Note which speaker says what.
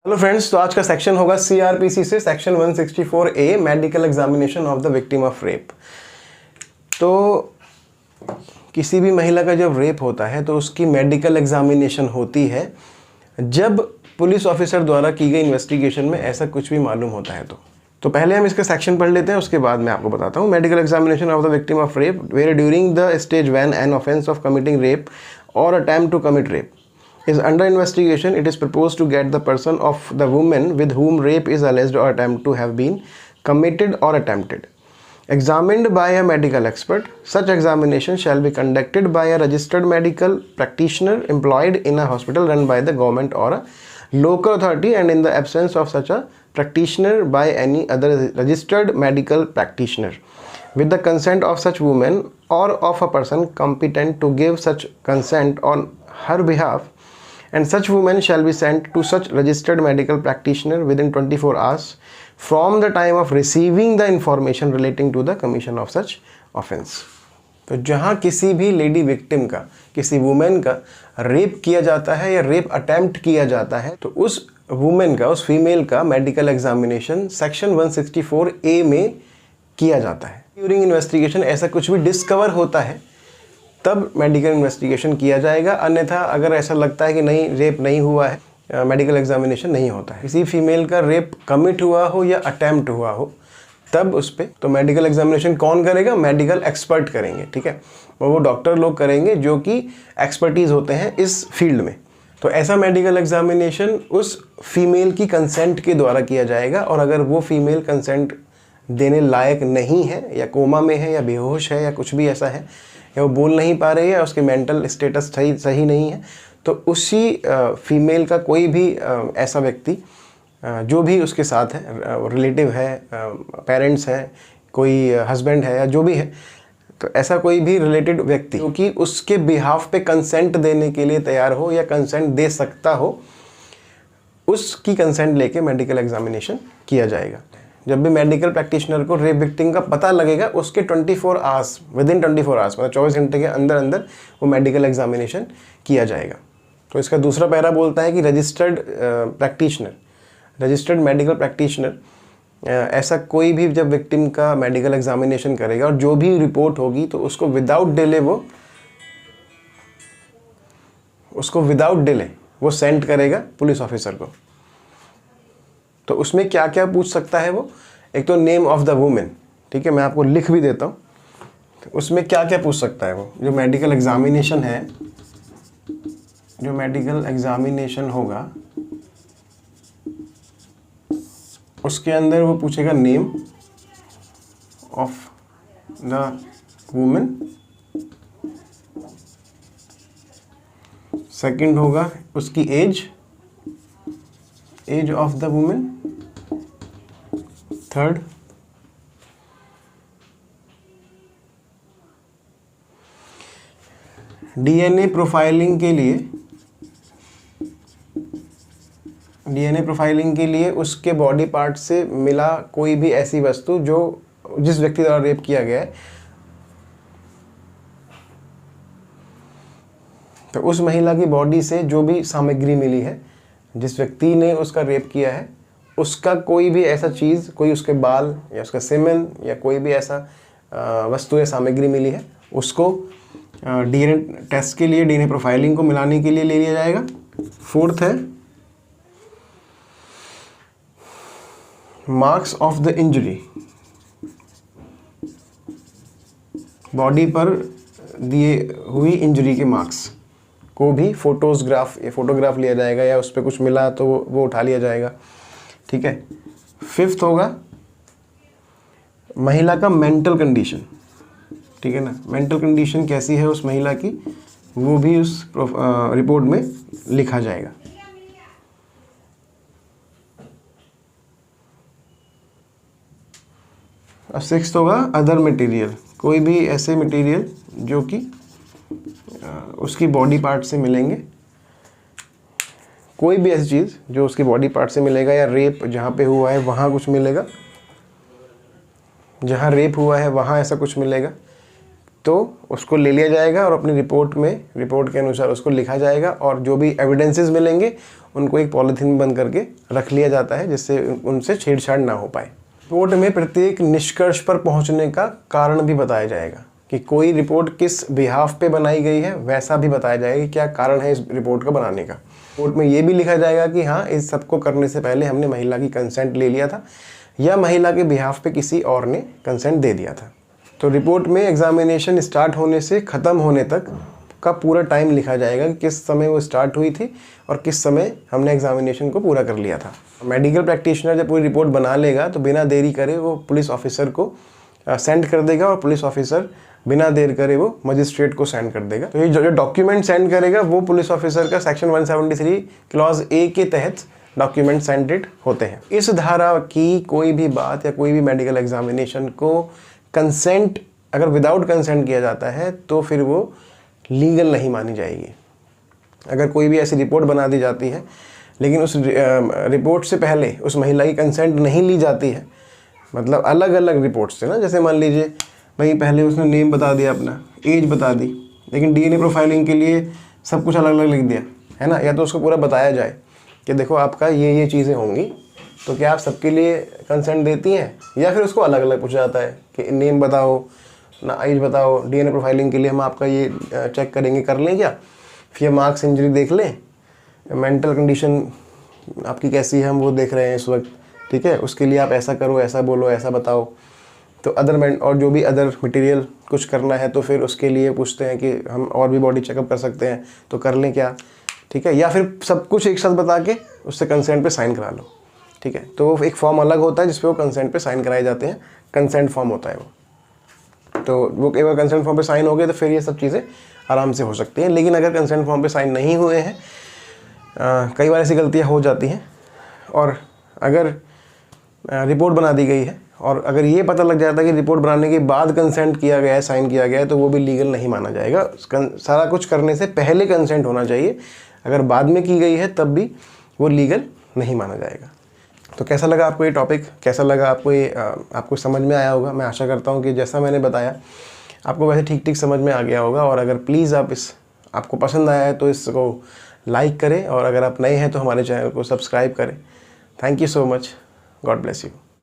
Speaker 1: Hello friends, तो आज का सेक्शन होगा सीआरपीसी से section 164A medical examination of the victim of rape. तो किसी भी महिला का जब रेप होता है तो उसकी मेडिकल एग्जामिनेशन होती है जब पुलिस ऑफिसर द्वारा की गई इन्वेस्टिगेशन में ऐसा कुछ भी मालूम होता है। तो पहले हम इसका सेक्शन पढ़ लेते हैं, उसके बाद मैं आपको बताता हूँ। Medical examination of the victim of rape where during the stage when an offence of committing rape और attempt to commit rape is under investigation, it is proposed to get the person of the woman with whom rape is alleged or attempt to have been committed or attempted examined by a medical expert. Such examination shall be conducted by a registered medical practitioner employed in a hospital run by the government or a local authority, and in the absence of such a practitioner by any other registered medical practitioner with the consent of such woman or of a person competent to give such consent on her behalf, and such woman shall be sent to such registered medical practitioner within 24 hours from the time of receiving the information relating to the commission of such offense. तो जहाँ किसी भी lady victim का, किसी women का rape किया जाता है या रेप अटेम्प्ट किया जाता है, तो उस वुमेन का, उस फीमेल का मेडिकल एग्जामिनेशन सेक्शन 164A में किया जाता है। ड्यूरिंग इन्वेस्टिगेशन ऐसा कुछ भी डिस्कवर होता है तब मेडिकल इन्वेस्टिगेशन किया जाएगा, अन्यथा अगर ऐसा लगता है कि नहीं, रेप नहीं हुआ है, मेडिकल एग्जामिनेशन नहीं होता है। किसी फीमेल का रेप कमिट हुआ हो या अटेम्प्ट हुआ हो तब उस पर तो मेडिकल एग्जामिनेशन कौन करेगा? मेडिकल एक्सपर्ट करेंगे, ठीक है। वो डॉक्टर लोग करेंगे जो कि एक्सपर्टीज होते हैं इस फील्ड में। तो ऐसा मेडिकल एग्जामिनेशन उस फीमेल की कंसेंट के द्वारा किया जाएगा, और अगर वो फीमेल कंसेंट देने लायक नहीं है या कोमा में है या बेहोश है या कुछ भी ऐसा है, या वो बोल नहीं पा रही है, उसके मेंटल स्टेटस सही नहीं है, तो उसी फीमेल का कोई भी ऐसा व्यक्ति जो भी उसके साथ है, रिलेटिव है, पेरेंट्स है, कोई हस्बैंड है या जो भी है, तो ऐसा कोई भी रिलेटेड व्यक्ति जो कि उसके बिहाफ पे कंसेंट देने के लिए तैयार हो या कंसेंट दे सकता हो, उसकी कंसेंट लेके मेडिकल एग्जामिनेशन किया जाएगा। जब भी मेडिकल प्रैक्टिशनर को रेप विक्टिम का पता लगेगा, उसके 24 आवर्स, विदिन 24 आवर्स, मतलब 24 घंटे के अंदर अंदर वो मेडिकल एग्जामिनेशन किया जाएगा। तो इसका दूसरा पैरा बोलता है कि registered practitioner, registered medical practitioner ऐसा कोई भी जब विक्टिम का मेडिकल एग्जामिनेशन करेगा और जो भी रिपोर्ट होगी तो उसको विदाउट डिले वो सेंड करेगा पुलिस ऑफिसर को। तो उसमें क्या क्या पूछ सकता है वो? एक तो नेम ऑफ द वुमेन, ठीक है, मैं आपको लिख भी देता हूँ। तो उसमें क्या क्या पूछ सकता है वो? जो मेडिकल एग्जामिनेशन है, जो मेडिकल एग्जामिनेशन होगा उसके अंदर वो पूछेगा name of the women, second होगा उसकी age of the women, third DNA profiling के लिए उसके बॉडी पार्ट से मिला कोई भी ऐसी वस्तु जो जिस व्यक्ति द्वारा रेप किया गया है, तो उस महिला की बॉडी से जो भी सामग्री मिली है, जिस व्यक्ति ने उसका रेप किया है, उसका कोई भी ऐसा चीज़, कोई उसके बाल या उसका सीमेन या कोई भी ऐसा वस्तु या सामग्री मिली है, उसको डीएनए टेस्ट के लिए, डीएनए प्रोफाइलिंग को मिलाने के लिए ले लिया जाएगा। फोर्थ है marks of the injury, body पर दिए हुई इंजरी के मार्क्स को भी फोटोग्राफ लिया जाएगा, या उस पर कुछ मिला तो वो उठा लिया जाएगा, ठीक है। फिफ्थ होगा महिला का मेंटल कंडीशन, ठीक है ना, मेंटल कंडीशन कैसी है उस महिला की, वो भी उस रिपोर्ट में लिखा जाएगा। और सिक्स्थ होगा अदर मटेरियल, कोई भी ऐसे मटेरियल जो कि उसकी बॉडी पार्ट से मिलेंगे, कोई भी ऐसी चीज़ जो उसकी बॉडी पार्ट से मिलेगा, या रेप जहाँ पे हुआ है वहाँ कुछ मिलेगा, जहाँ रेप हुआ है वहाँ ऐसा कुछ मिलेगा, तो उसको ले लिया जाएगा और अपनी रिपोर्ट के अनुसार उसको लिखा जाएगा, और जो भी एविडेंसेस मिलेंगे उनको एक पॉलीथीन में बंद करके रख लिया जाता है जिससे उनसे छेड़छाड़ ना हो पाए। रिपोर्ट में प्रत्येक निष्कर्ष पर पहुंचने का कारण भी बताया जाएगा कि कोई रिपोर्ट किस बिहाफ पे बनाई गई है, वैसा भी बताया जाएगा कि क्या कारण है इस रिपोर्ट को बनाने का। रिपोर्ट में ये भी लिखा जाएगा कि हाँ, इस सब को करने से पहले हमने महिला की कंसेंट ले लिया था या महिला के बिहाफ पे किसी और ने कंसेंट दे दिया था। तो रिपोर्ट में एग्जामिनेशन स्टार्ट होने से ख़त्म होने तक का पूरा टाइम लिखा जाएगा कि किस समय वो स्टार्ट हुई थी और किस समय हमने एग्जामिनेशन को पूरा कर लिया था। मेडिकल प्रैक्टिशनर जब पूरी रिपोर्ट बना लेगा तो बिना देरी करे वो पुलिस ऑफिसर को सेंड कर देगा और पुलिस ऑफिसर बिना देर करे वो मजिस्ट्रेट को सेंड कर देगा। तो ये जो डॉक्यूमेंट सेंड करेगा वो पुलिस ऑफिसर का सेक्शन 173 क्लॉज ए के तहत डॉक्यूमेंट सेंडेड होते हैं। इस धारा की कोई भी बात या कोई भी मेडिकल एग्जामिनेशन को कंसेंट अगर विदाउट कंसेंट किया जाता है तो फिर वो लीगल नहीं मानी जाएगी। अगर कोई भी ऐसी रिपोर्ट बना दी जाती है लेकिन उस रिपोर्ट से पहले उस महिला की कंसेंट नहीं ली जाती है, मतलब अलग अलग रिपोर्ट से ना, जैसे मान लीजिए भाई पहले उसने नेम बता दिया, अपना एज बता दी, लेकिन डीएनए प्रोफाइलिंग के लिए सब कुछ अलग अलग लिख दिया है ना, या तो उसको पूरा बताया जाए कि देखो आपका ये चीज़ें होंगी तो क्या आप सबके लिए कंसेंट देती हैं, या फिर उसको अलग अलग पूछा जाता है कि नेम बताओ ना, एज बताओ, डीएनए प्रोफाइलिंग के लिए हम आपका ये चेक करेंगे, कर लें क्या, फिर मार्क्स इंजरी देख लें, मेंटल कंडीशन आपकी कैसी है हम वो देख रहे हैं इस वक्त, ठीक है, उसके लिए आप ऐसा करो, ऐसा बोलो, ऐसा बताओ। तो अदर और जो भी अदर मटेरियल कुछ करना है तो फिर उसके लिए पूछते हैं कि हम और भी बॉडी चेकअप कर सकते हैं तो कर लें क्या, ठीक है, या फिर सब कुछ एक साथ बता के उससे कंसेंट पे साइन करा लो, ठीक है। तो एक फॉर्म अलग होता है जिसपे वो कंसेंट पे साइन कराए जाते हैं, कंसेंट फॉर्म होता है वो। तो वो एक बार कंसेंट फॉर्म पे साइन हो गए तो फिर ये सब चीज़ें आराम से हो सकती हैं। लेकिन अगर कंसेंट फॉर्म पे साइन नहीं हुए हैं, कई बार ऐसी गलतियाँ हो जाती हैं, और अगर रिपोर्ट बना दी गई है और अगर ये पता लग जाता है कि रिपोर्ट बनाने के बाद कंसेंट किया गया है, साइन किया गया है, तो वो भी लीगल नहीं माना जाएगा। सारा कुछ करने से पहले कंसेंट होना चाहिए, अगर बाद में की गई है तब भी वो लीगल नहीं माना जाएगा। तो कैसा लगा आपको ये टॉपिक, कैसा लगा आपको ये, आपको समझ में आया होगा। मैं आशा करता हूँ कि जैसा मैंने बताया आपको वैसे ठीक ठीक समझ में आ गया होगा। और अगर प्लीज़ आपको पसंद आया है तो इसको लाइक करें, और अगर आप नए हैं तो हमारे चैनल को सब्सक्राइब करें। Thank you so much, God bless you.